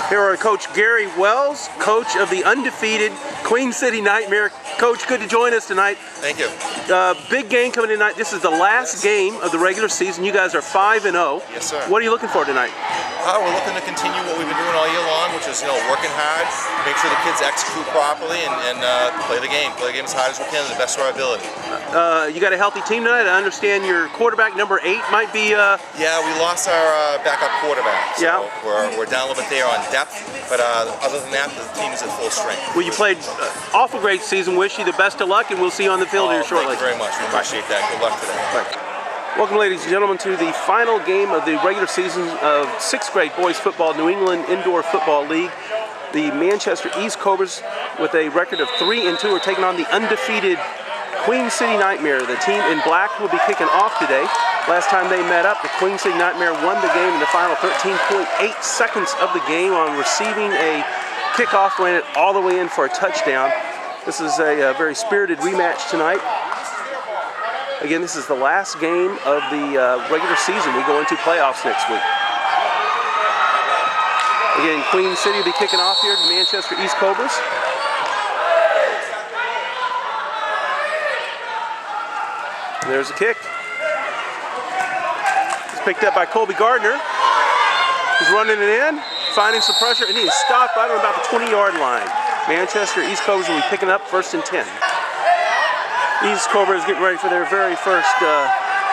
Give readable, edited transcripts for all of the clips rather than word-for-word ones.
Here are Coach Gary Wells, coach of the undefeated Queen City Nightmare. Coach, good to join us tonight. Thank you. Big game coming tonight. This is the last game of the regular season. You guys are 5-0. Yes, sir. What are you looking for tonight? We're looking to continue what we've been doing all year long, which is working hard, make sure the kids execute properly, and play the game. Play the game as hard as we can to the best of our ability. You got a healthy team tonight. I understand your quarterback number 8 might be. Yeah, we lost our backup quarterback. So yeah. We're down a little bit there on depth, but other than that, the team is at full strength. Well, you played awful great season. Wish you the best of luck, and we'll see you on the field here shortly. Thank you very much. We appreciate that. Good luck today. Bye. Welcome, ladies and gentlemen, to the final game of the regular season of 6th grade boys football, New England Indoor Football League. The Manchester East Cobras, with a record of 3-2, are taking on the undefeated Queen City Nightmare. The team in black will be kicking off today. Last time they met up, the Queen City Nightmare won the game in the final 13.8 seconds of the game on receiving a kickoff, ran it all the way in for a touchdown. This is a very spirited rematch tonight. Again, this is the last game of the regular season. We go into playoffs next week. Again, Queen City will be kicking off here, the Manchester East Cobras. There's a kick. It's picked up by Cobly Gardner. He's running it in, finding some pressure, and he is stopped right on about the 20-yard line. Manchester East Cobras will be picking up 1st and 10. East Cobras getting ready for their very first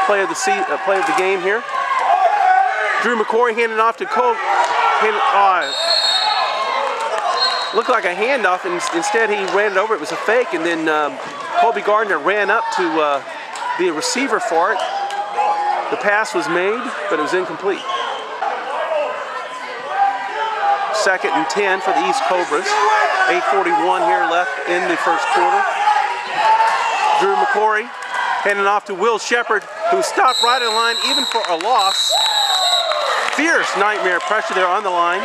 play of the game here. Drew McQuary handing off to Cobly. Looked like a handoff, and instead he ran it over. It was a fake, and then Cobly Gardner ran up to be a receiver for it. The pass was made, but it was incomplete. 2nd and 10 for the East Cobras. 8:41 here left in the first quarter. Drew McQuary handing off to Will Sheppard, who stopped right on the line, even for a loss. Fierce Nightmare pressure there on the line.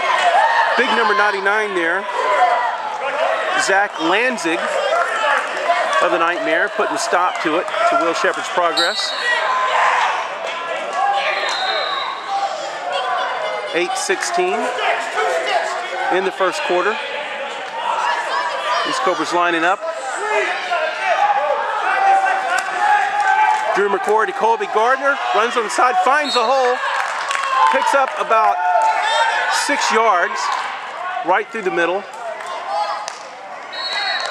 Big number 99 there. Zach Lanzig of the Nightmare putting a stop to it, to Will Sheppard's progress. 8:16 in the first quarter. These Cobras lining up. Drew McQuary to Cobly Gardner, runs on the side, finds a hole, picks up about 6 yards, right through the middle.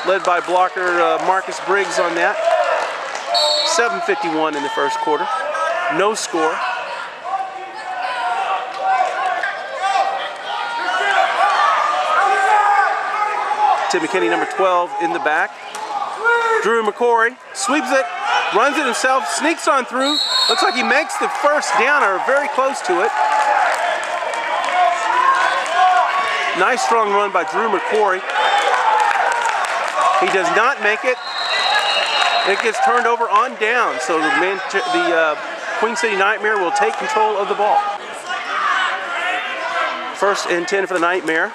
Led by blocker Marcus Briggs on that. 7:51 in the first quarter. No score. Tim McKinney, number 12, in the back. Drew McQuary sweeps it, runs it himself, sneaks on through. Looks like he makes the first down, or very close to it. Nice strong run by Drew McQuary. He does not make it. It gets turned over on down, so the Queen City Nightmare will take control of the ball. 1st and 10 for the Nightmare.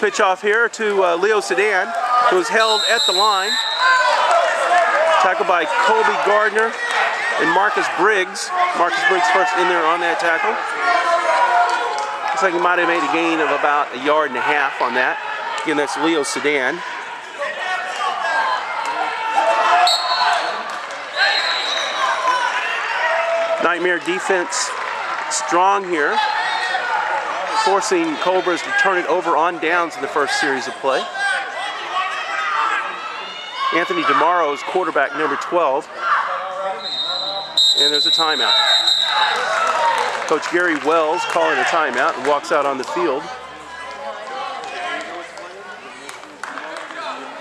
Pitch off here to Leo Sudan, who is held at the line. Tackled by Cobly Gardner and Marcus Briggs. Marcus Briggs first in there on that tackle. Looks like he might have made a gain of about 1.5 yards on that. Again, that's Leo Sudan. Nightmare defense strong here, forcing Cobras to turn it over on downs in the first series of play. Anthony DeMauro is quarterback number 12. And there's a timeout. Coach Gary Wells calling a timeout and walks out on the field.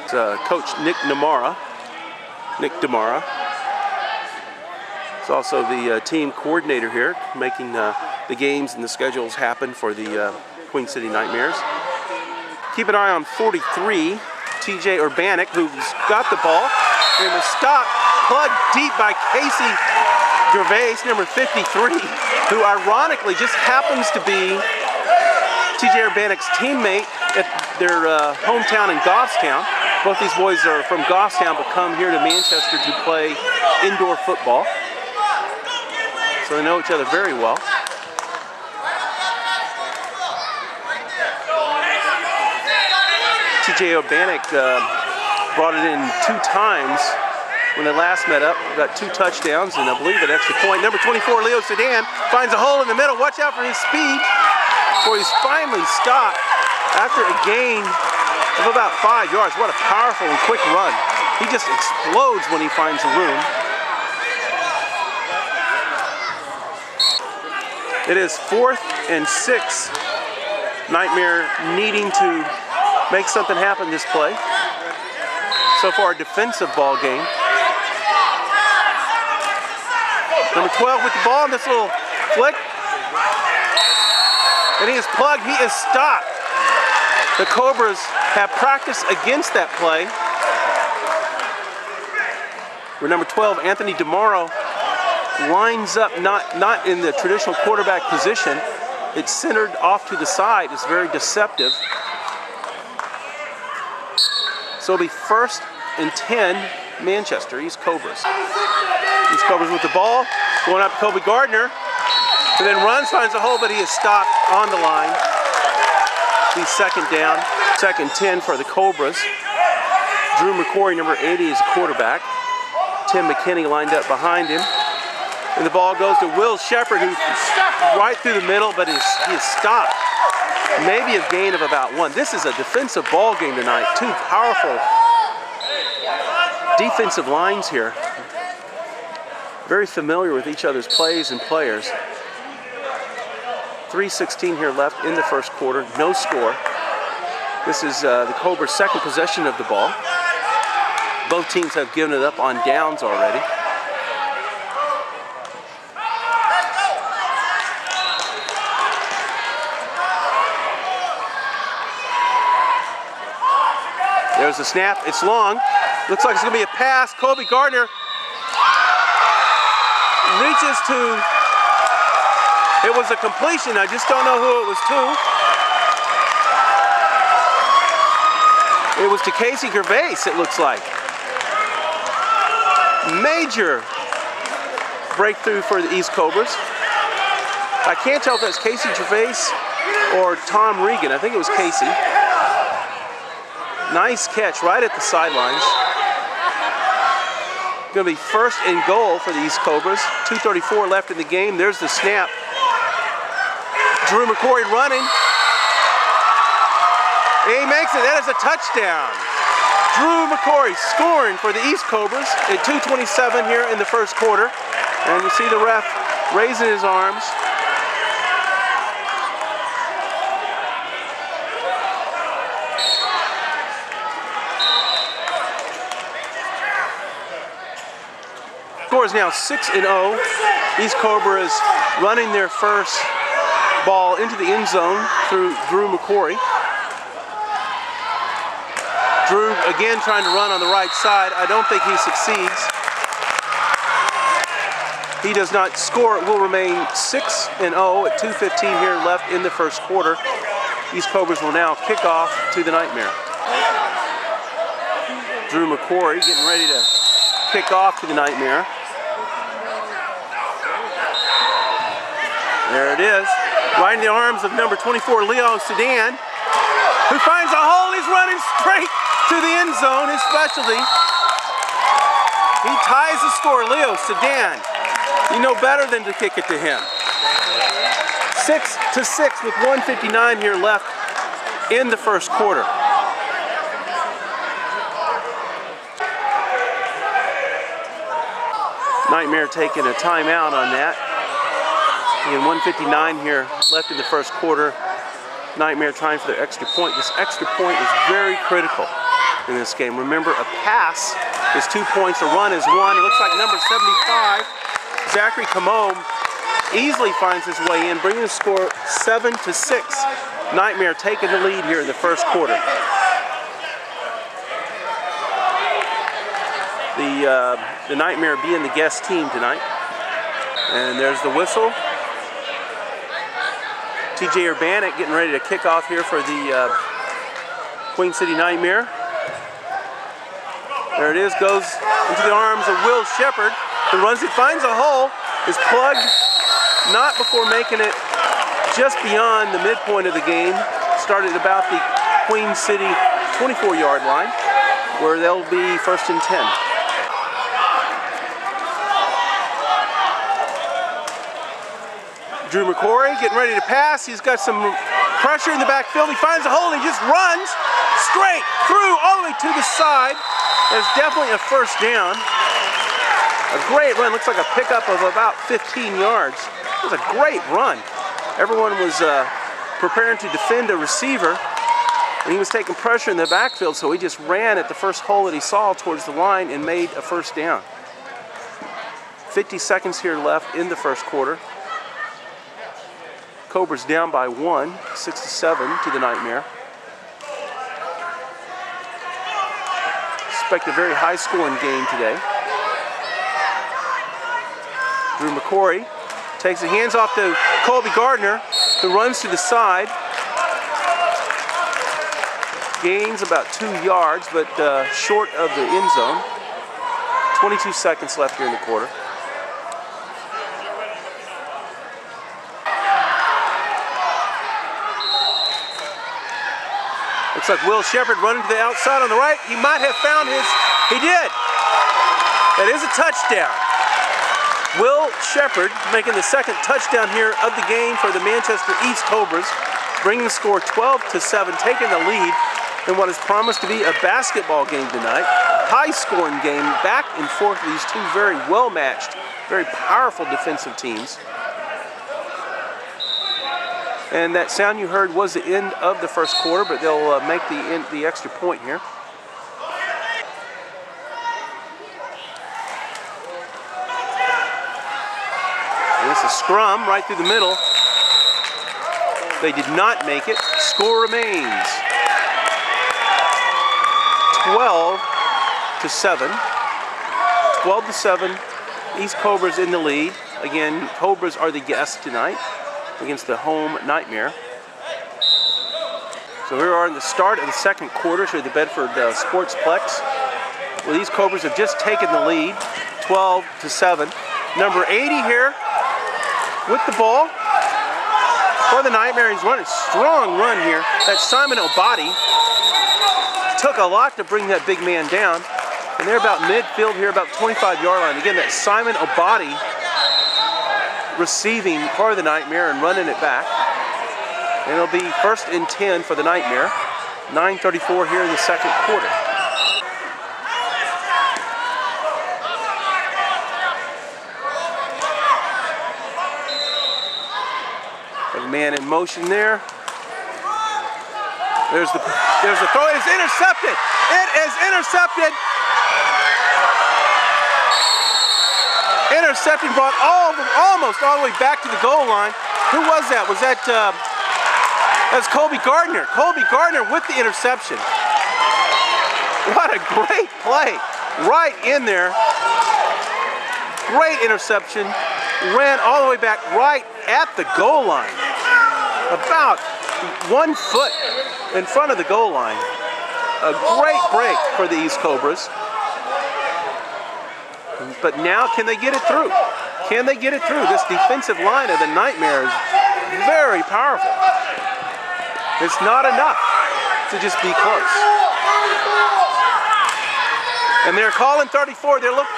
It's Coach Nick DeMauro. He's also the team coordinator here, making the games and the schedules happen for the Queen City Nightmares. Keep an eye on 43, TJ Urbanik, who's got the ball. And was stopped, plugged deep by Casey Gervais, number 53, who ironically just happens to be TJ Urbanik's teammate at their hometown in Goffstown. Both these boys are from Goffstown but come here to Manchester to play indoor football. So they know each other very well. TJ Urbanik brought it in 2 times when they last met up. Got 2 touchdowns and I believe an extra point. Number 24, Leo Sudan, finds a hole in the middle. Watch out for his speed before he's finally stopped after a gain of about 5 yards. What a powerful and quick run. He just explodes when he finds the room. It is 4th and 6. Nightmare needing to make something happen this play. So far, a defensive ball game. Number 12 with the ball in this little flick. And he is plugged, he is stopped. The Cobras have practiced against that play. Where number 12, Anthony DeMauro, lines up not in the traditional quarterback position. It's centered off to the side. It's very deceptive. So it'll be 1st and 10, Manchester, East Cobras. East Cobras with the ball, going up to Cobly Gardner, and then runs, finds a hole, but he is stopped on the line. He's 2nd down, 2nd 10 for the Cobras. Drew McQuary, number 80, is a quarterback. Tim McKinney lined up behind him. And the ball goes to Will Sheppard, who's right through the middle, but he is stopped. Maybe a gain of about 1. This is a defensive ball game tonight. 2 powerful defensive lines here. Very familiar with each other's plays and players. 3:16 here left in the first quarter. No score. This is the Cobras' 2nd possession of the ball. Both teams have given it up on downs already. There's the snap. It's long. Looks like it's going to be a pass. Cobly Gardner reaches to. It was a completion. I just don't know who it was to. It was to Casey Gervais, it looks like. Major breakthrough for the East Cobras. I can't tell if that's Casey Gervais or Tom Regan. I think it was Casey. Nice catch right at the sidelines. Going to be 1st and goal for the East Cobras. 2:34 left in the game. There's the snap. Drew McQuary running. He makes it. That is a touchdown. Drew McQuary scoring for the East Cobras at 2:27 here in the first quarter. And you see the ref raising his arms. Score is now 6-0. East Cobras running their first ball into the end zone through Drew McQuary. Drew again trying to run on the right side. I don't think he succeeds. He does not score. It will remain 6-0 at 2:15 here left in the first quarter. East Cobras will now kick off to the Nightmare. Drew McQuary getting ready to kick off to the Nightmare. There it is, right in the arms of number 24, Leo Sudan, who finds a hole. He's running straight to the end zone, his specialty. He ties the score. Leo Sudan, you know better than to kick it to him. 6-6 with 1:59 here left in the first quarter. Nightmare taking a timeout on that. And 1:59 here left in the first quarter. Nightmare trying for their extra point. This extra point is very critical in this game. Remember, a pass is 2 points, a run is 1. It looks like number 75, Zachary Kamome, easily finds his way in, bringing the score 7-6. Nightmare taking the lead here in the first quarter. The Nightmare being the guest team tonight. And there's the whistle. TJ Urbanik getting ready to kick off here for the Queen City Nightmare. There it is, goes into the arms of Will Sheppard, who runs it, finds a hole, is plugged, not before making it just beyond the midpoint of the game. Started about the Queen City 24-yard line, where they'll be 1st and 10. Drew McQuary getting ready to pass. He's got some pressure in the backfield. He finds a hole and he just runs straight through all the way to the side. There's definitely a 1st down. A great run. Looks like a pickup of about 15 yards. It was a great run. Everyone was preparing to defend a receiver, and he was taking pressure in the backfield, so he just ran at the first hole that he saw towards the line and made a 1st down. 50 seconds here left in the 1st quarter. Cobras down by 1, 6-7 to the Nightmare. Expect a very high-scoring game today. Drew McQuary takes the hands off to Cobly Gardner, who runs to the side. Gains about 2 yards, but short of the end zone. 22 seconds left here in the quarter. Looks like Will Sheppard running to the outside on the right. He might have found his, he did. That is a touchdown. Will Sheppard making the 2nd touchdown here of the game for the Manchester East Cobras, bringing the score 12-7, taking the lead in what is promised to be a basketball game tonight. High-scoring game, back and forth, these two very well-matched, very powerful defensive teams. And that sound you heard was the end of the 1st quarter, but they'll make the extra point here. And it's a scrum right through the middle. They did not make it. Score remains 12-7. 12-7. East Cobras in the lead. Again, Cobras are the guests tonight against the home Nightmare. So here we are in the start of the 2nd quarter here at the Bedford Sportsplex. Well, these Cobras have just taken the lead, 12-7. Number 80 here with the ball for the Nightmare. He's running a strong run here. That's Simon Obadi. Took a lot to bring that big man down. And they're about midfield here, about 25-yard line. Again, that's Simon Obadi receiving for the Nightmare and running it back. And it'll be 1st and 10 for the Nightmare. 9:34 here in the 2nd quarter. There's a man in motion there. There's the throw. It is intercepted. It is intercepted. Intercepting, brought almost all the way back to the goal line. Who was that? Was that that's Cobly Gardner. Cobly Gardner with the interception. What a great play. Right in there. Great interception. Ran all the way back right at the goal line. About 1 foot in front of the goal line. A great break for the East Cobras. But now, can they get it through? Can they get it through? This defensive line of the Nightmare is very powerful. It's not enough to just be close. And they're calling 34. They're looking.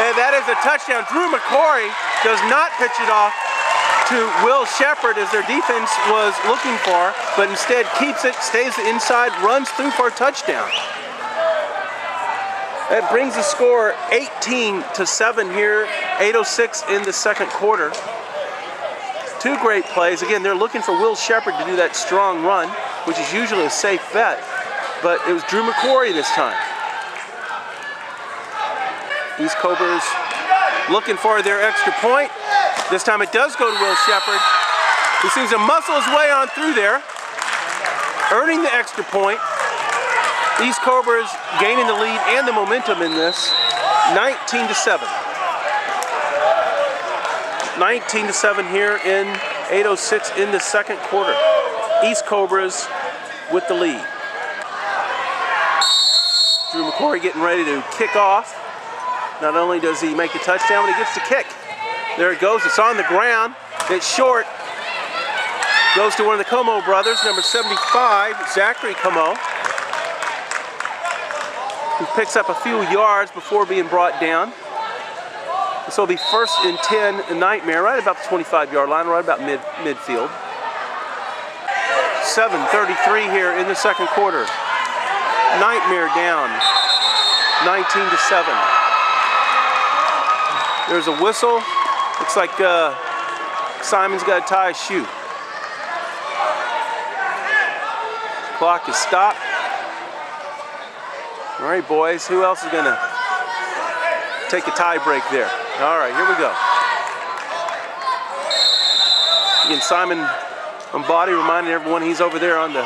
And that is a touchdown. Drew McQuary does not pitch it off to Will Sheppard as their defense was looking for, but instead keeps it, stays inside, runs through for a touchdown. That brings the score 18-7 here, 8:06 in the 2nd quarter. 2 great plays. Again, they're looking for Will Sheppard to do that strong run, which is usually a safe bet, but it was Drew McQuary this time. East Cobras looking for their extra point. This time it does go to Will Sheppard, who seems to muscle his way on through there, earning the extra point. East Cobras gaining the lead and the momentum in this, 19-7. 19-7 here in 8:06 in the 2nd quarter. East Cobras with the lead. Drew McQuary getting ready to kick off. Not only does he make a touchdown, but he gets the kick. There it goes. It's on the ground. It's short. Goes to one of the Como brothers, number 75, Zachary Como, who picks up a few yards before being brought down. This will be 1st and 10 Nightmare, right about the 25-yard line, right about midfield. 7:33 here in the second quarter. Nightmare down, 19-7. There's a whistle. Looks like Simon's got to tie a shoe. Clock is stopped. All right, boys, who else is gonna take a tie break there? All right, here we go. Again, Simon on body, reminding everyone he's over there on the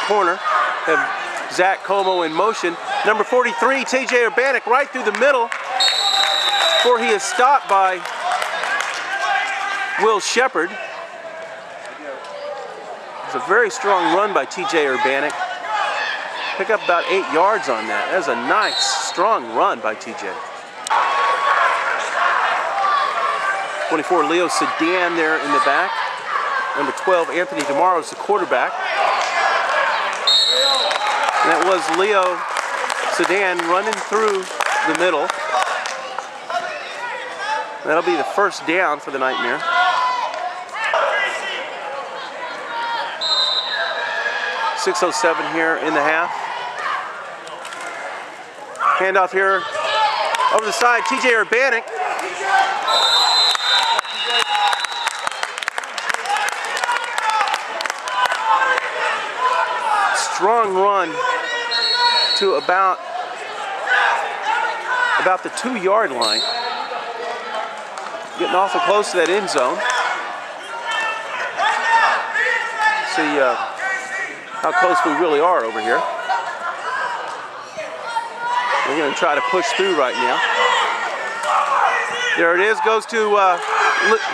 corner. Have Zach Como in motion. Number 43, TJ Urbanik, right through the middle before he is stopped by Will Sheppard. It's a very strong run by TJ Urbanik. Pick up about 8 yards on that. That's a nice, strong run by TJ. 24, Leo Sudan there in the back. Number 12, Anthony DeMauro is the quarterback. And that was Leo Sudan running through the middle. That'll be the first down for the Nightmare. .607 here in the half. Handoff here over the side, TJ Urbanik. Strong run to about the 2-yard line. Getting awful close to that end zone. See how close we really are over here. We're going to try to push through right now. There it is, goes to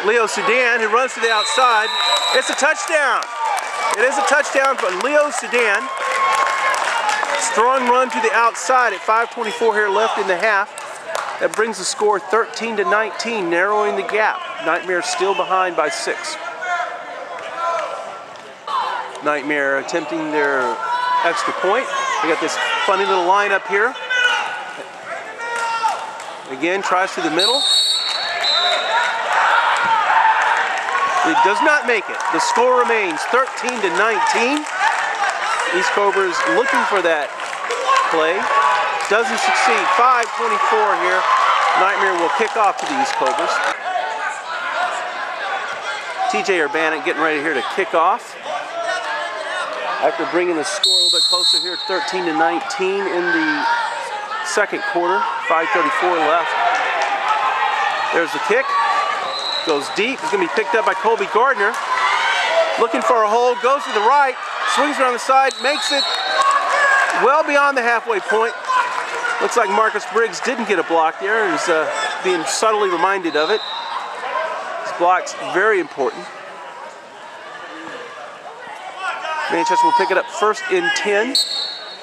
Leo Sudan, who runs to the outside. It's a touchdown. It is a touchdown for Leo Sudan. Strong run to the outside at 5:24 here left in the half. That brings the score 13-19, narrowing the gap. Nightmare still behind by 6. Nightmare attempting their extra point. They got this funny little lineup here. Again, tries through the middle. It does not make it. The score remains 13-19. East Cobras looking for that play. Doesn't succeed. 5:24 here. Nightmare will kick off to the East Cobras. TJ Urbanik getting ready here to kick off. After bringing the score a little bit closer here, 13-19 in the second quarter. 5:34 left. There's the kick. Goes deep. It's going to be picked up by Cobly Gardner. Looking for a hole. Goes to the right. Swings around the side. Makes it well beyond the halfway point. Looks like Marcus Briggs didn't get a block there. He's being subtly reminded of it. This block's very important. Manchester will pick it up 1st and 10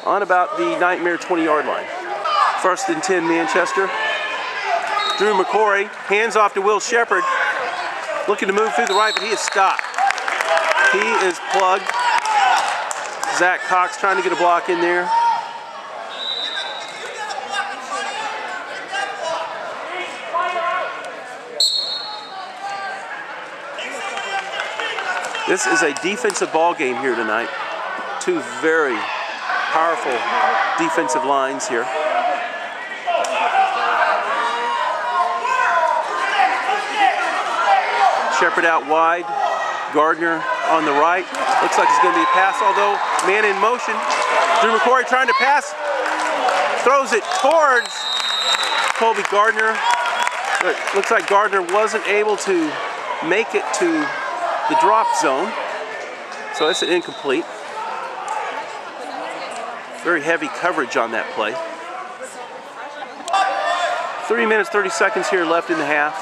on about the Nightmare 20-yard line. 1st and 10 Manchester. Drew McQuary hands off to Will Sheppard. Looking to move through the right, but he is stopped. He is plugged. Zach Cox trying to get a block in there. This is a defensive ball game here tonight. Two very powerful defensive lines here. Sheppard out wide, Gardner on the right. Looks like it's going to be a pass, although man in motion. Drew McQuary trying to pass, throws it towards Cobly Gardner. But looks like Gardner wasn't able to make it to the drop zone, so it's an incomplete. Very heavy coverage on that play. 3 minutes, 30 seconds here left in the half.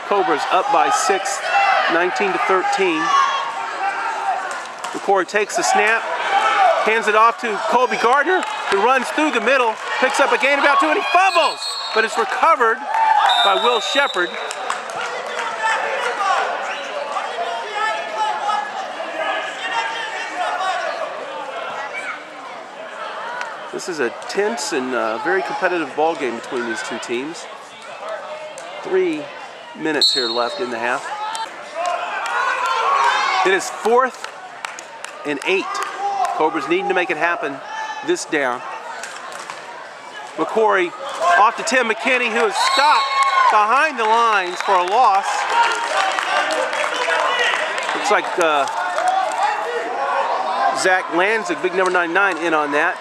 Cobras up by 6, 19-13. McQuarrie takes the snap, hands it off to Cobly Gardner, who runs through the middle, picks up a gain about 2, and he fumbles, but it's recovered by Will Sheppard. This is a tense and very competitive ball game between these two teams. 3 minutes here left in the half. It is 4th and 8. Cobras needing to make it happen this down. McQuarie off to Tim McKinney, who is stopped behind the lines for a loss. Looks like Zach Lanzig, big number 99, in on that.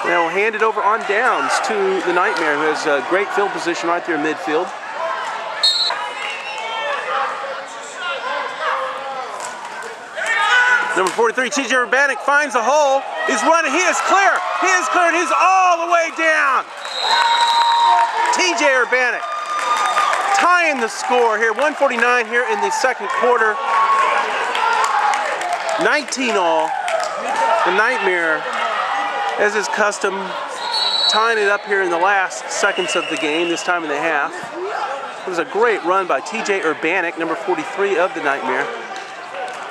Now we'll hand it over on downs to the Nightmare, who has a great field position right there in midfield. Number 43, TJ Urbanik finds a hole. He's running, he is clear. He is clear, and he's all the way down. TJ Urbanik tying the score here. 1:49 here in the second quarter. 19 all. The Nightmare, as is custom, tying it up here in the last seconds of the game, this time in the half. It was a great run by TJ Urbanik, number 43 of the Nightmare,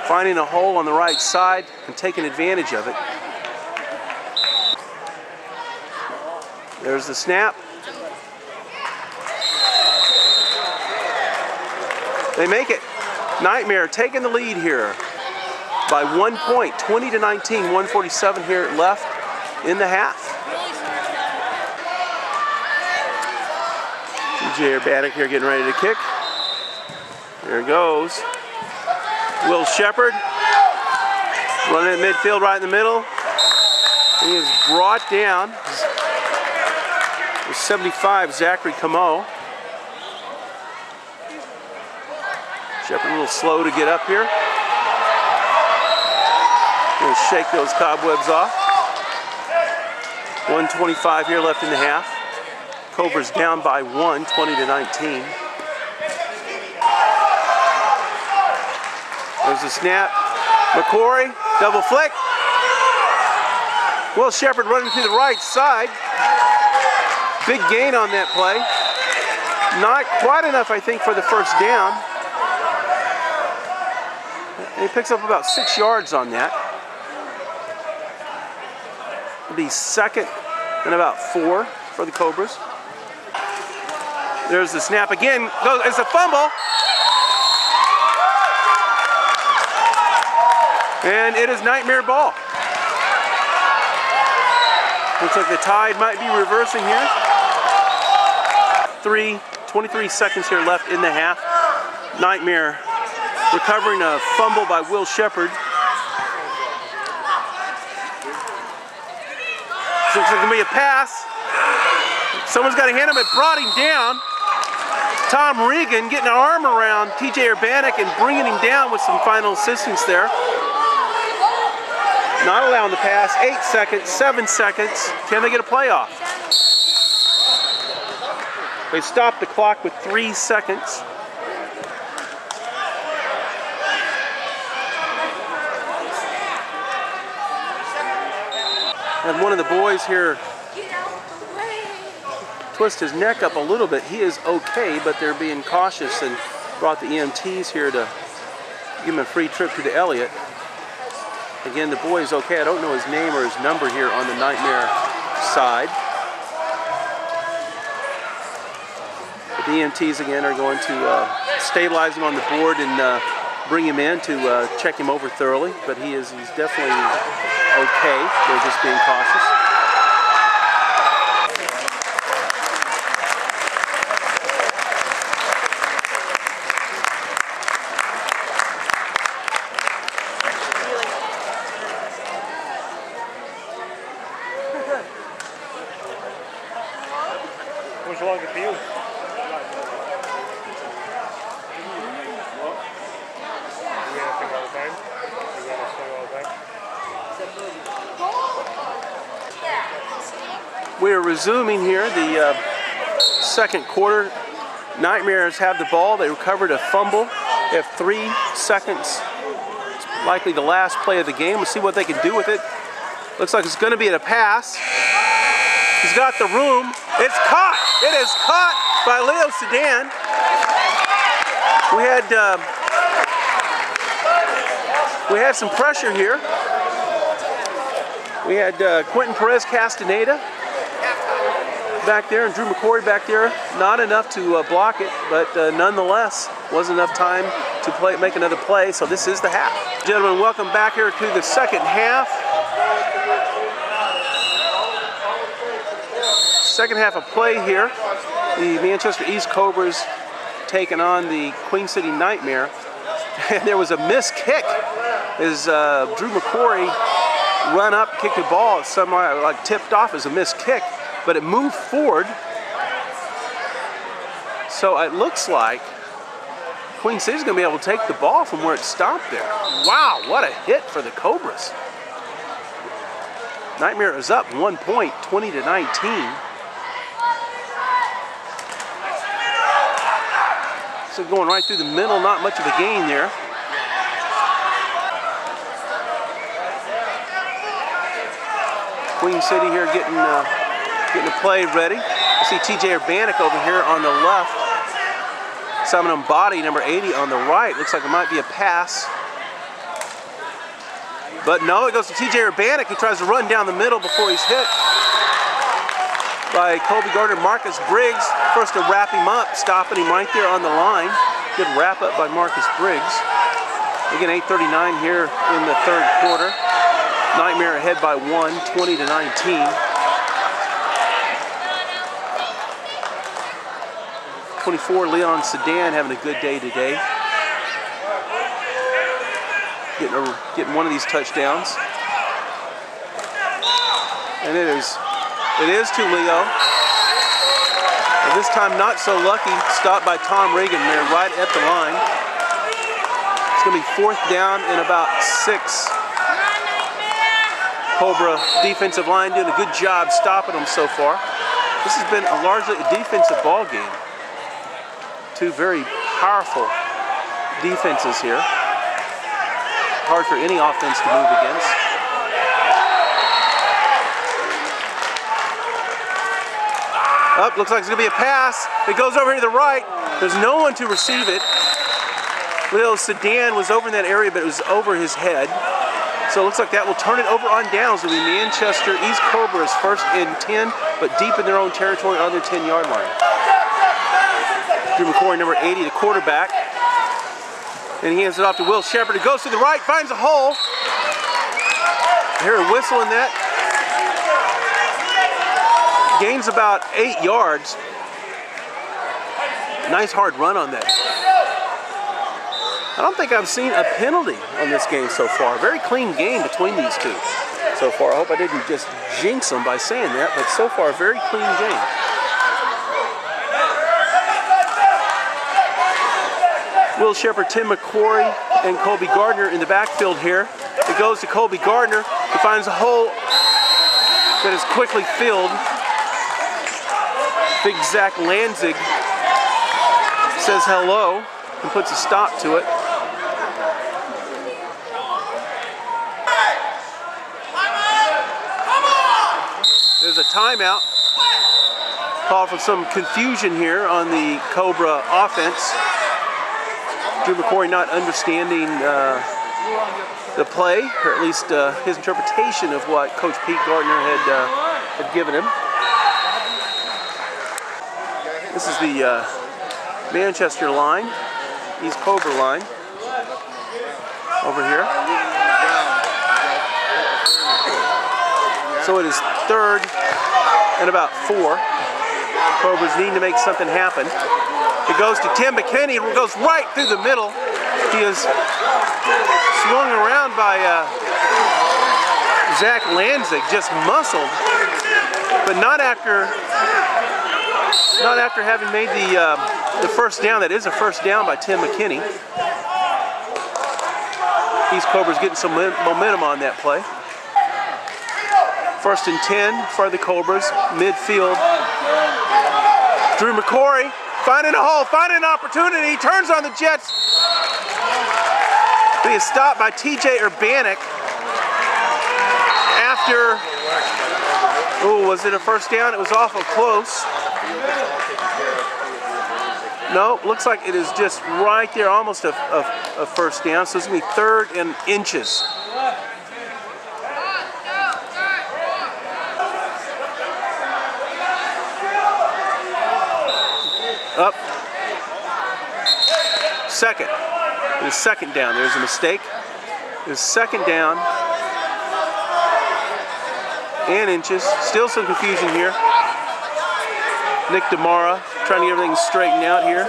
finding a hole on the right side and taking advantage of it. There's the snap. They make it. Nightmare taking the lead here by 1 point, 20-19, 1:47 here left in the half. TJ Urbanik here getting ready to kick. There it goes. Will Sheppard running at midfield right in the middle. He is brought down. There's 75, Zachary Camo. Sheppard a little slow to get up here. Going to shake those cobwebs off. 1:25 here left in the half. Cobras down by 1, 20-19. There's the snap. McQuarie, double flick. Will Sheppard running to the right side. Big gain on that play. Not quite enough, I think, for the first down. And he picks up about 6 yards on that. It'll be second and about 4 for the Cobras. There's the snap again. It's a fumble. And it is Nightmare ball. Looks like the tide might be reversing here. 23 seconds here left in the half. Nightmare recovering a fumble by Will Sheppard. So looks like it's going to be a pass. Someone's got to hand him. It brought him down. Tom Regan getting an arm around TJ Urbanik and bringing him down with some final assistance there. Not allowing the pass. 8 seconds, 7 seconds. Can they get a playoff? They stopped the clock with 3 seconds. And one of the boys here twist his neck up a little bit. He is okay, but they're being cautious and brought the EMTs here to give him a free trip to the Elliott. Again, the boy is okay. I don't know his name or his number here on the Nightmare side. But the EMTs again are going to stabilize him on the board and bring him in to check him over thoroughly. But he's definitely okay. They're just being cautious. What's wrong with you? We are resuming here the second quarter. Nightmares have the ball. They recovered a fumble. They have 3 seconds. It's likely the last play of the game. We'll see what they can do with it. Looks like it's going to be a pass. He's got the room. It's caught. It is caught by Leo Sudan. We had some pressure here. We had Quentin Perez Castaneda back there and Drew McQuary back there. Not enough to block it, but nonetheless, wasn't enough time to make another play, so this is the half. Gentlemen, welcome back here to the second half. Second half of play here. The Manchester East Cobras taking on the Queen City Nightmare. And there was a missed kick as Drew McQuary run up, kicked the ball. It somehow like tipped off as a missed kick, but it moved forward. So it looks like Queen City's going to be able to take the ball from where it stopped there. Wow, what a hit for the Cobras. Nightmare is up 1 point, 20-19. So going right through the middle, not much of a gain there. Queen City here getting the play ready. I see TJ Urbanik over here on the left. Simon Body, number 80 on the right. Looks like it might be a pass. But no, it goes to TJ Urbanik, who tries to run down the middle before he's hit by Cobly Gardner. Marcus Briggs, first to wrap him up, stopping him right there on the line. Good wrap up by Marcus Briggs. Again, 8:39 here in the third quarter. Nightmare ahead by 1, 20-19. 24, Leo Sudan having a good day today. Getting one of these touchdowns. And it is to Leo. And this time not so lucky. Stopped by Tom Reagan there right at the line. It's going to be fourth down and about 6. Cobra defensive line doing a good job stopping them so far. This has been largely a defensive ball game. Two very powerful defenses here. Hard for any offense to move against. Up, looks like it's going to be a pass. It goes over to the right. There's no one to receive it. Leo Sudan was over in that area, but it was over his head. So it looks like that will turn it over on downs. It'll be Manchester East Cobras first and 10, but deep in their own territory on their 10-yard line. Drew McQuary, number 80, the quarterback. And he hands it off to Will Sheppard. It goes to the right, finds a hole. I hear a whistle in that. Gains about 8 yards. Nice hard run on that. I don't think I've seen a penalty on this game so far. Very clean game between these two so far. I hope I didn't just jinx them by saying that, but so far, very clean game. Will Sheppard, Tim McQuarie, and Cobly Gardner in the backfield here. It goes to Cobly Gardner. He finds a hole that is quickly filled. Big Zach Lanzig says hello and puts a stop to it. There's a timeout. Call for some confusion here on the Cobra offense. Drew McQuary not understanding the play, or at least his interpretation of what Coach Pete Gardner had given him. This is the Manchester line, East Cobra line, over here. So it is third and about 4. Cobras need to make something happen. It goes to Tim McKinney. It goes right through the middle. He is swung around by Zach Lanzig, just muscled, but not after having made the first down. That is a first down by Tim McKinney. East Cobras getting some momentum on that play. First and 10 for the Cobras, midfield. Drew McQuary finding a hole, finding an opportunity, turns on the Jets. But he is stopped by TJ Urbanik after, was it a first down? It was awful close. No, looks like it is just right there, almost a first down. So it's going to be third and inches. Up. Second. It is second down. There's a mistake. It is second down. And inches. Still some confusion here. Nick DeMara trying to get everything straightened out here.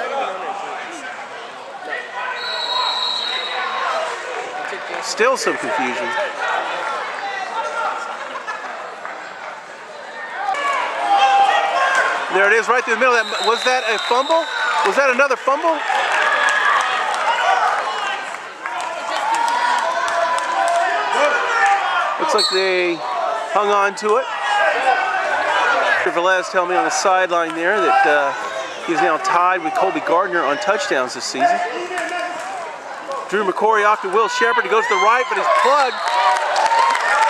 Still some confusion. There it is right through the middle. Was that a fumble? Was that another fumble? Looks like they hung on to it. Velez telling me on the sideline there that he's now tied with Cobly Gardner on touchdowns this season. Drew McQuary off to Will Sheppard. He goes to the right, but his plug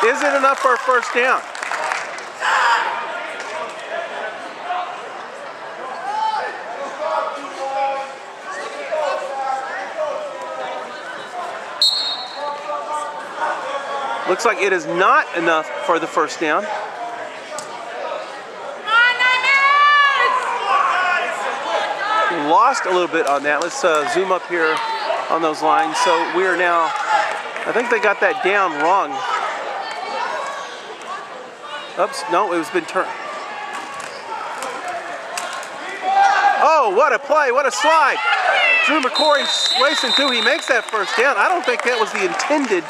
isn't enough for a first down. Looks like it is not enough for the first down. Lost a little bit on that. Let's zoom up here on those lines. So we are now, I think they got that down wrong. Oops, no, it was been turned. Oh, what a play, what a slide. Drew McQuary racing through, he makes that first down. I don't think that was the intended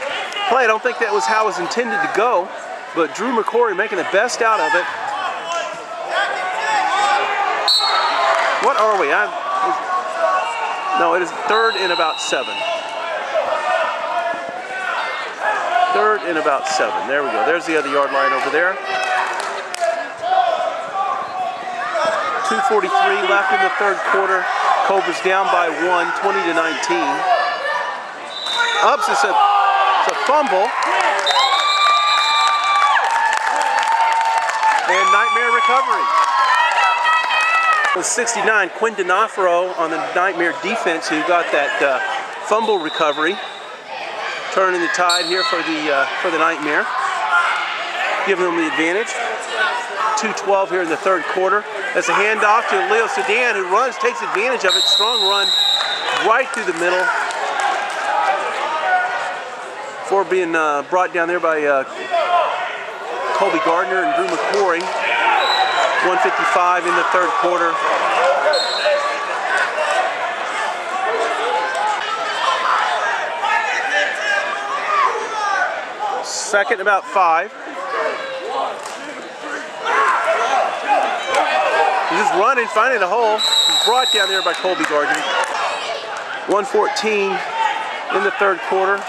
play. I don't think that was how it was intended to go, but Drew McQuary making the best out of it. What are we? No, it is third and about 7. Third and about 7. There we go. There's the other yard line over there. 2:43 left in the third quarter. Cobras down by 1, 20-19. Ups, it's a fumble. And nightmare recovery. 69, Quinn D'Onofrio on the Nightmare defense, who got that fumble recovery, turning the tide here for the Nightmare, giving them the advantage. 2:12 here in the third quarter. That's a handoff to Leo Sudan, who runs, takes advantage of it. Strong run right through the middle. Before being brought down there by Cobly Gardner and Drew McQuary. 1:55 in the third quarter. Second about 5. He's just running, finding a hole. He's brought down there by Cobly Gardner. 1:14 in the third quarter.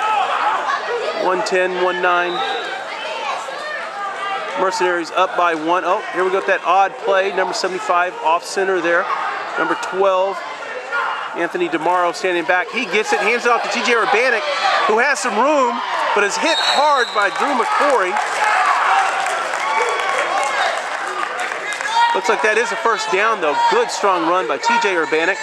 1:10, 1:9. Mercenaries up by 1. Oh, here we got that odd play. Number 75 off center there. Number 12, Anthony DeMaro standing back. He gets it, hands it off to TJ Urbanik, who has some room, but is hit hard by Drew McQuary. Looks like that is a first down, though. Good, strong run by TJ Urbanik.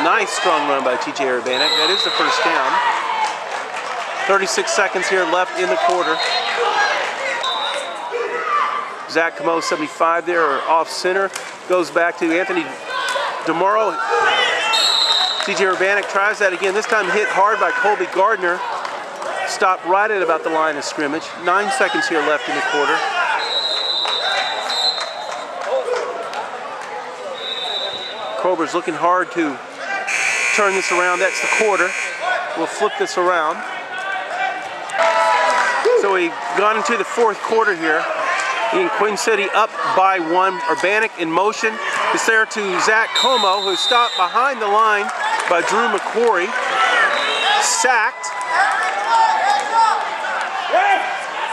Nice, strong run by TJ Urbanik. That is the first down. 36 seconds here left in the quarter. Zach Camo, 75 there, or off center. Goes back to Anthony DeMaro. TJ Urbanik tries that again. This time hit hard by Cobly Gardner. Stopped right at about the line of scrimmage. 9 seconds here left in the quarter. Cobras looking hard to turn this around. That's the quarter. We'll flip this around. So we got into the fourth quarter here. In Queen City up by 1. Urbanik in motion. It's there to Zach Como, who's stopped behind the line by Drew McQuary. Sacked.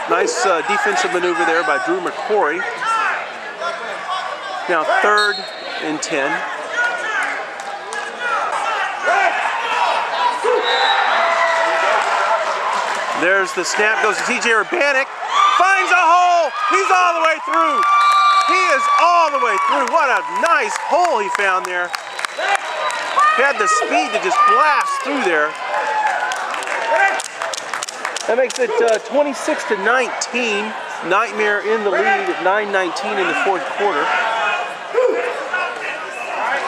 Nice defensive maneuver there by Drew McQuary. Now 3rd and 10. There's the snap, goes to TJ Urbanik, finds a hole, he's all the way through. He is all the way through. What a nice hole he found there. Had the speed to just blast through there. That makes it 26-19. Nightmare in the lead at 9:19 in the fourth quarter.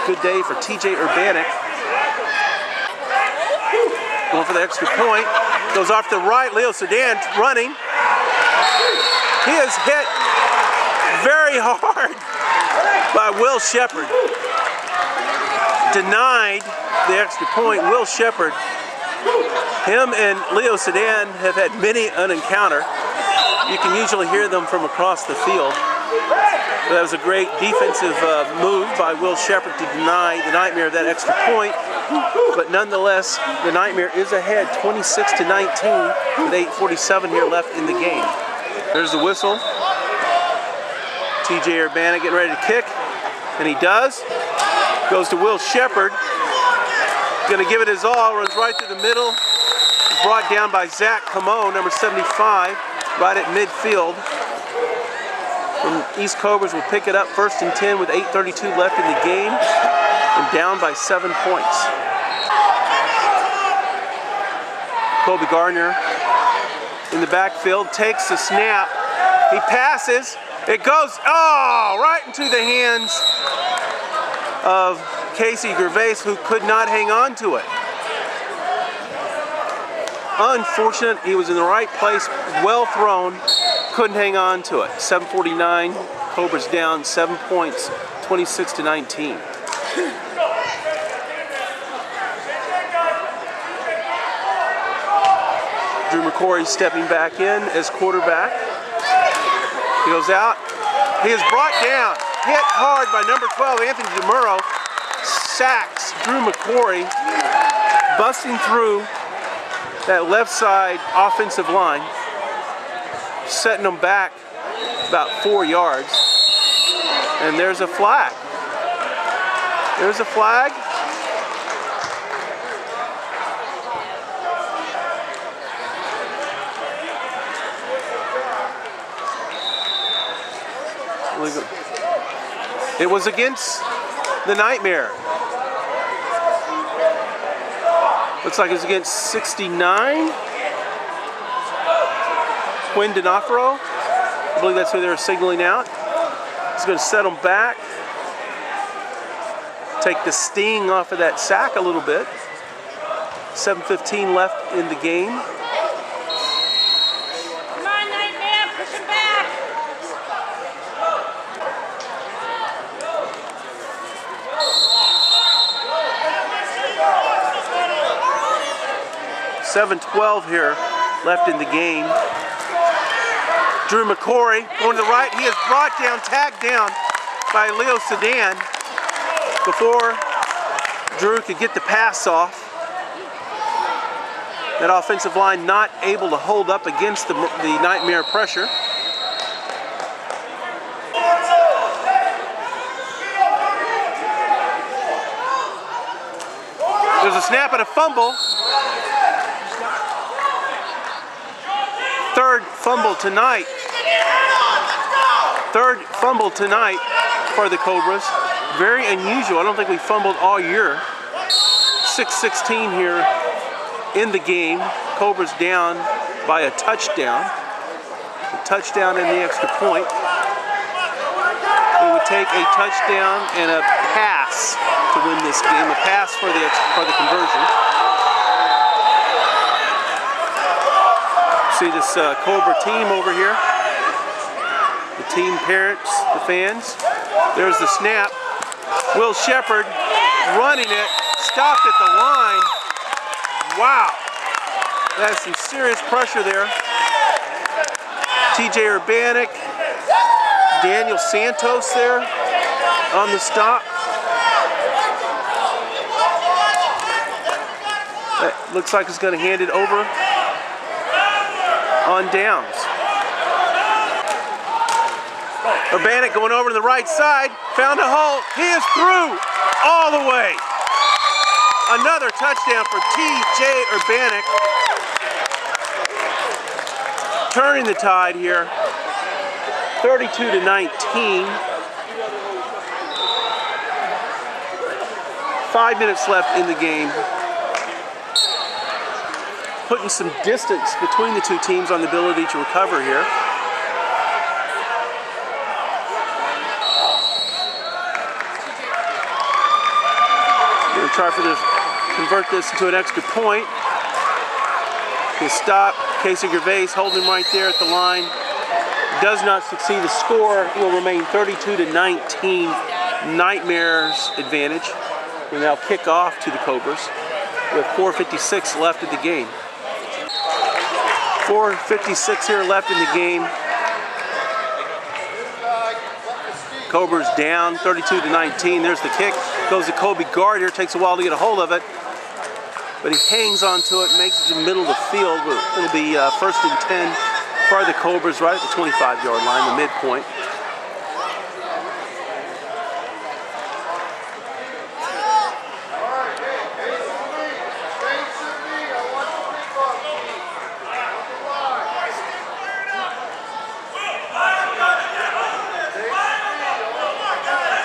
good day for TJ Urbanik. Going for the extra point. Goes off to the right. Leo Sudan running. He is hit very hard by Will Sheppard. Denied the extra point. Will Sheppard. Him and Leo Sudan have had many an encounter. You can usually hear them from across the field. That was a great defensive move by Will Sheppard to deny the Nightmare of that extra point. But nonetheless, the Nightmare is ahead 26-19 with 8:47 here left in the game. There's the whistle. TJ Urbanik getting ready to kick, and he does. Goes to Will Sheppard. Going to give it his all, runs right through the middle. Brought down by Zach Camo, number 75, right at midfield. And East Cobras will pick it up 1st and 10 with 8:32 left in the game and down by 7 points. Cobly Gardner in the backfield takes the snap. He passes. It goes, right into the hands of Casey Gervais, who could not hang on to it. Unfortunate, he was in the right place, well thrown, couldn't hang on to it. 7:49, Cobras down 7 points, 26-19. Drew McQuary stepping back in as quarterback. He goes out. He is brought down, hit hard by number 12, Anthony DeMuro. Sacks Drew McQuary, busting through that left side offensive line, setting them back about 4 yards. And there's a flag. There's a flag. It was against the Nightmare. Looks like it's against 69. Quinn D'Onofrio. I believe that's who they were signaling out. He's going to set them back. Take the sting off of that sack a little bit. 7:15 left in the game. Come on, Nightmare, push him back. 7:12 here left in the game. Drew McQuary going to the right. He is brought down, tagged down by Leo Sudan before Drew could get the pass off. That offensive line not able to hold up against the Nightmare pressure. There's a snap and a fumble. Third fumble tonight. Third fumble tonight for the Cobras. Very unusual. I don't think we fumbled all year. 6:16 here in the game. Cobras down by a touchdown. A touchdown and the extra point. It would take a touchdown and a pass to win this game. A pass for the conversion. See this Cobra team over here. The team parents, the fans. There's the snap. Will Sheppard running it, stopped at the line. Wow. That's some serious pressure there. TJ Urbanik, Daniel Santos there on the stop. That looks like it's going to hand it over on downs. Urbanik going over to the right side, found a hole. He is through all the way. Another touchdown for TJ Urbanik. Turning the tide here. 32-19. 5 minutes left in the game. Putting some distance between the two teams on the ability to recover here. try for this, convert this into an extra point. His stop, Casey Gervais holding right there at the line. Does not succeed. The score will remain 32-19, Nightmares advantage. We now kick off to the Cobras with 4:56 left in the game. 4:56 here left in the game. Cobras down 32-19. There's the kick. Goes to Cobly Gardner. Takes a while to get a hold of it, but he hangs onto it, makes it in the middle of the field. It'll be 1st and 10 for the Cobras right at the 25-yard line, the midpoint.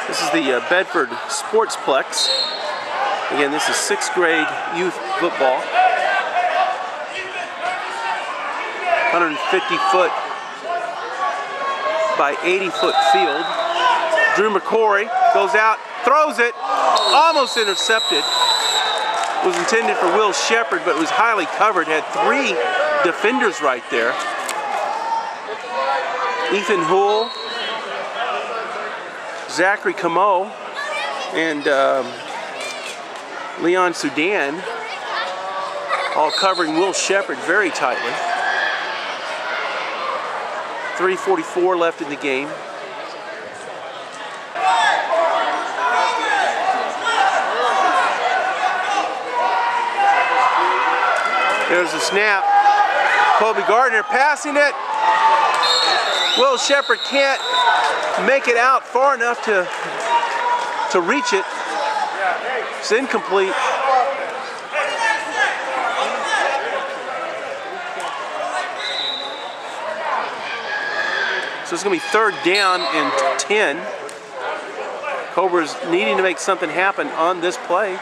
This is the Bedford Sportsplex. Again, this is 6th grade youth football. 150-foot by 80-foot field. Drew McQuary goes out, throws it, almost intercepted. Was intended for Will Sheppard, but was highly covered. Had 3 defenders right there. Ethan Houle, Zachary Camo, and Leo Sudan, all covering Will Sheppard very tightly. 3:44 left in the game. There's the snap. Cobly Gardner passing it. Will Sheppard can't make it out far enough to reach it. It's incomplete. So it's going to be 3rd down and 10. Cobras needing to make something happen on this play.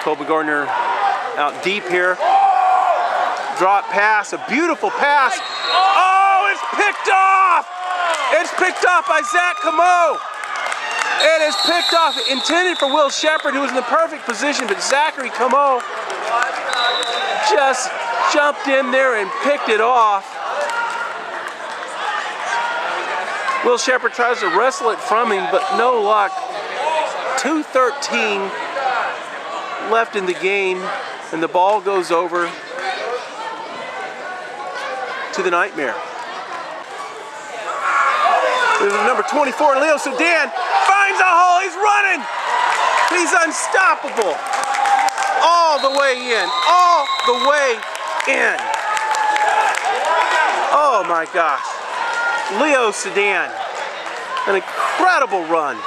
Cobly Gardner out deep here. Drop pass, a beautiful pass. Oh, it's picked off! It's picked off by Zach Camo. It is picked off, intended for Will Sheppard, who was in the perfect position, but Zachary Camo just jumped in there and picked it off. Will Sheppard tries to wrestle it from him, but no luck. 2:13 left in the game, and the ball goes over to the Nightmare. There's number 24, Leo Sudan, finds a hole, he's running! He's unstoppable. All the way in, all the way in. Oh my gosh. Leo Sudan, an incredible run.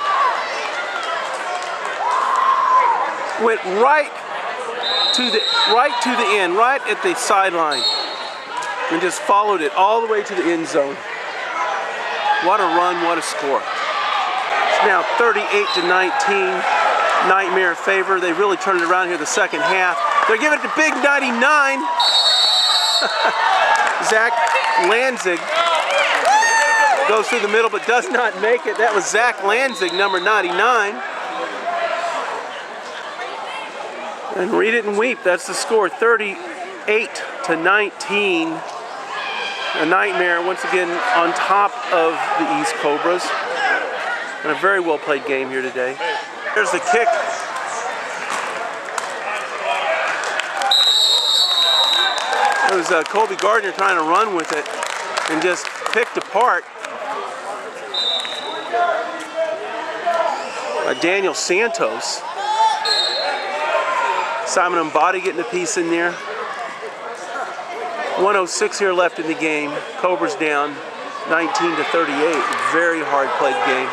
Went right to the end, right at the sideline, and just followed it all the way to the end zone. What a run, what a score. It's now 38-19, Nightmare favor. They really turned it around here the second half. They're giving it to Big 99. Zach Lanzig goes through the middle but does not make it. That was Zach Lanzig, number 99. And read it and weep. That's the score, 38-19. A Nightmare once again on top of the East Cobras. And a very well played game here today. There's the kick. It was Cobly Gardner trying to run with it and just picked apart Daniel Santos. Simon Mbadi getting a piece in there. 1:06 here left in the game. Cobras down 19-38. Very hard played game.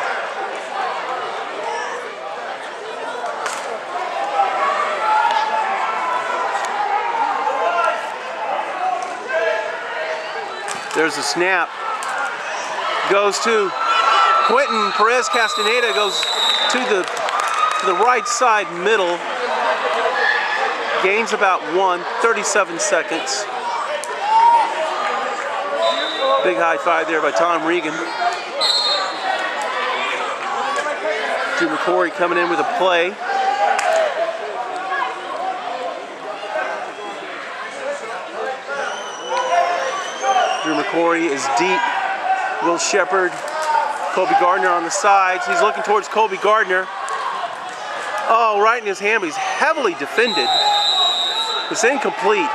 There's a snap. Goes to Quentin Perez Castaneda. Goes to the right side middle. Gains about 37 seconds. Big high five there by Tom Regan. Drew McQuary coming in with a play. Drew McQuary is deep. Will Sheppard, Cobly Gardner on the sides. He's looking towards Cobly Gardner. Oh, right in his hand, but he's heavily defended. It's incomplete.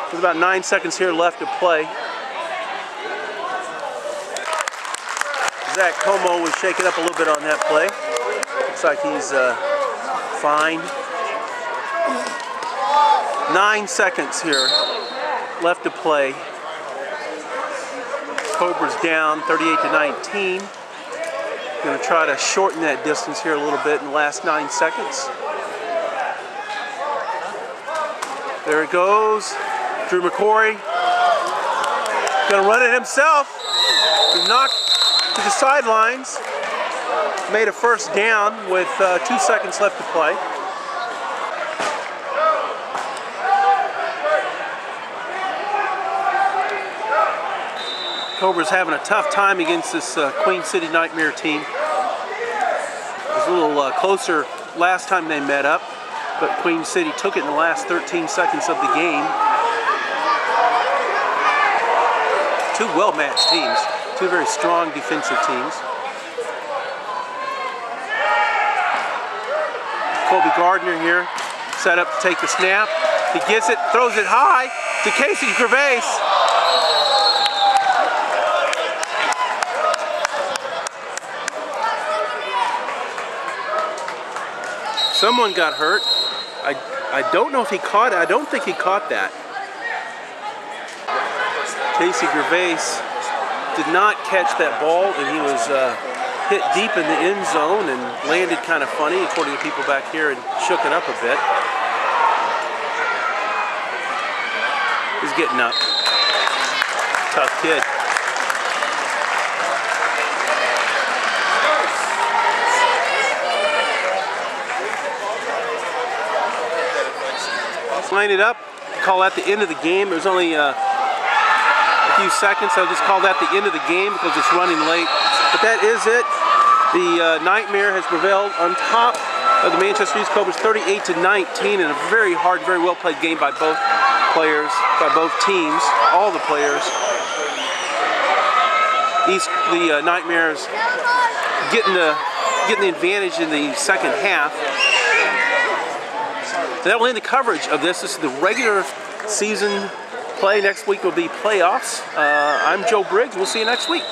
There's about 9 seconds here left to play. Zach Como was shaken up a little bit on that play. Looks like he's fine. 9 seconds here left to play. Cobras down 38-19. Going to try to shorten that distance here a little bit in the last 9 seconds. There it goes. Drew McQuary. Going to run it himself. He knocked to the sidelines. Made a first down with 2 seconds left to play. Cobras having a tough time against this Queen City Nightmare team. It was a little closer last time they met up, but Queen City took it in the last 13 seconds of the game. Two well-matched teams, two very strong defensive teams. Cobly Gardner here, set up to take the snap. He gets it, throws it high to Casey Gervais. Someone got hurt. I don't know if he caught it. I don't think he caught that. Casey Gervais did not catch that ball, and he was hit deep in the end zone and landed kind of funny, according to people back here, and shook it up a bit. He's getting up. Tough kid. Line it up, call that the end of the game. There's only a few seconds. I'll just call that the end of the game because it's running late. But that is it. The Nightmare has prevailed on top of the Manchester East Cobras 38-19 in a very hard, very well played game by both players, by both teams, all the players. The Nightmares getting the advantage in the second half. That'll end the coverage of this. This is the regular season play. Next week will be playoffs. I'm Joe Briggs. We'll see you next week.